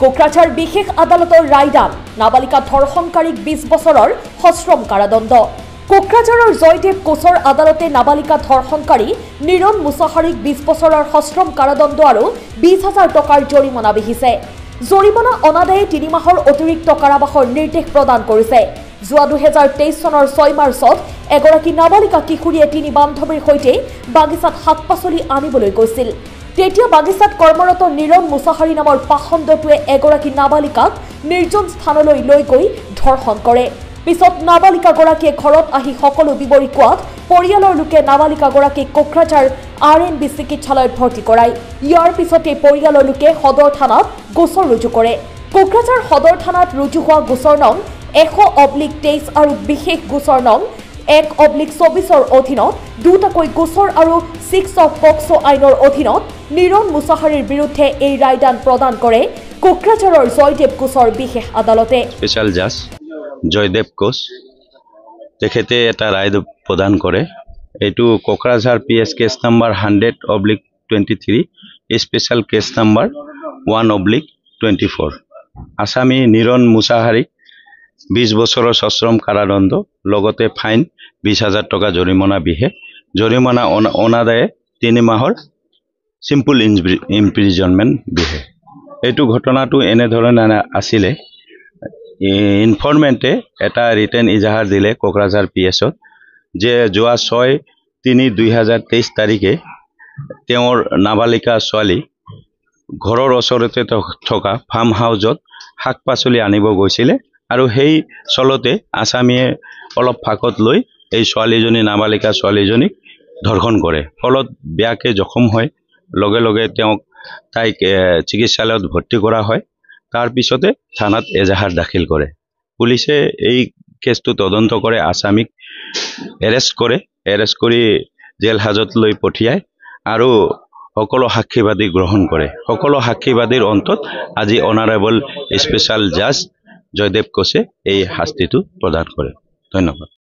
কোকৰাঝাৰ বিশেষ আদালতৰ ৰায়দান নাবালিকা ধৰ্ষণকাৰীক 20 বছৰৰ সশ্ৰম কাৰাদণ্ড। কোকৰাঝাৰৰ জয়দেৱ কোচৰ আদালতে নাবালিকা ধৰ্ষণকাৰী নিৰণ মুছাহাৰীক 20 বছৰৰ সশ্ৰম কাৰাদণ্ড আৰু 20,000 টকাৰ জৰিমনা বিহিছে। জৰিমনা অনাদায়ে 3 মাহৰ অতিৰিক্ত কাৰাবাসৰ নিৰ্দেশ প্ৰদান কৰিছে। যোৱা 2023 চনৰ 6 মাৰ্চত এগৰাকী নাবালিকা কিশোৰীয়ে 3 বান্ধৱীৰ সৈতে বাগিচাত শাক-পাচলি আনিবলৈ গৈছিল। তেতিয়া বাগিচাত কৰ্মৰত নিৰণ মুছাহাৰী নামৰ পাখণ্ডটোৱে এগৰাকী নাবালিকাক নিৰ্জন স্থানলৈ লৈ গৈ ধৰ্ষণ কৰে। পিছত নাবালিকাগৰাকীয়ে ঘৰত আহি সকলো বিৱৰি কোৱাত পৰিয়ালৰ লোকে নাবালিকাগৰাকীক কোকৰাঝাৰ RNB চিকিৎসালয়ত ভৰ্তি কৰায়। ইয়াৰ পিছতে পৰিয়ালৰ লোকে সদৰ থানাত গোচৰ ৰুজু কৰে। কোকৰাঝাৰ সদৰ থানাত ৰুজু হোৱা গোচৰ নং 100/23 আৰু বিশেষ গোচৰ নং 1/24 অধীনত দুটাকৈ গোচৰ আৰু 6 অফ পক্সো আইনৰ অধীনত নিৰণ মুছাহাৰীৰ বিৰুদ্ধে এই ৰায়দান প্ৰদান কৰে কোকৰাঝাৰৰ জয়দেৱ কোচৰ বিশেষ আদালতে। স্পেশাল জাজ জয়দেৱ কোচ তেখেতে এটা ৰায় প্ৰদান কৰে। এইটো Kokrajhar PS case number 100/23 special case number 1/24 আসামী নিৰণ মুছাহাৰীক 20 বছৰৰ সশ্ৰম কাৰাদণ্ড লগতে ফাইন 20,000 টকা জৰিমনা বিহে। জৰিমনা অনাদায়ে 3 মাহৰ সিম্পল ইমপ্ৰিজনমেণ্ট বিহে। এইটো ঘটনাটো এনেধৰণে আছিলে। ইনফৰমেণ্টে এটা ৰিটেন ইজাহাৰ দিলে কোকৰাঝাৰ PSত যে যোৱা 6/3/2023 তাৰিখে তেওঁৰ নাবালিকা ছোৱালী ঘৰৰ ওচৰতে থকা ফাৰ্ম হাউচত শাক পাচলি আনিব গৈছিলে আৰু সেই চলতে আসামীয়ে অলপ ফাকত লৈ এই ছোৱালীজনী নাবালিকা ছোৱালীজনীক ধৰ্ষণ কৰে। ফলত বেয়াকে জখম হয়। লগে লগে তাইক চিকিৎসালয়ত ভৰ্তি কৰা হয়। তাৰ পিছতে থানাত এজাহাৰ দাখিল কৰে। পুলিচে এই কেছটো তদন্ত কৰে, আসামীক এৰেষ্ট কৰি জেল হাজত লৈ পঠিয়ায় আৰু সকলো সাক্ষীবাদী গ্ৰহণ কৰে। সকলো সাক্ষীবাদীৰ অন্তত আজি অনাৰেবল স্পেশাল জাজ জয়দেৱ কোচে এই শাস্তিটো প্ৰদান কৰে। ধন্যবাদ।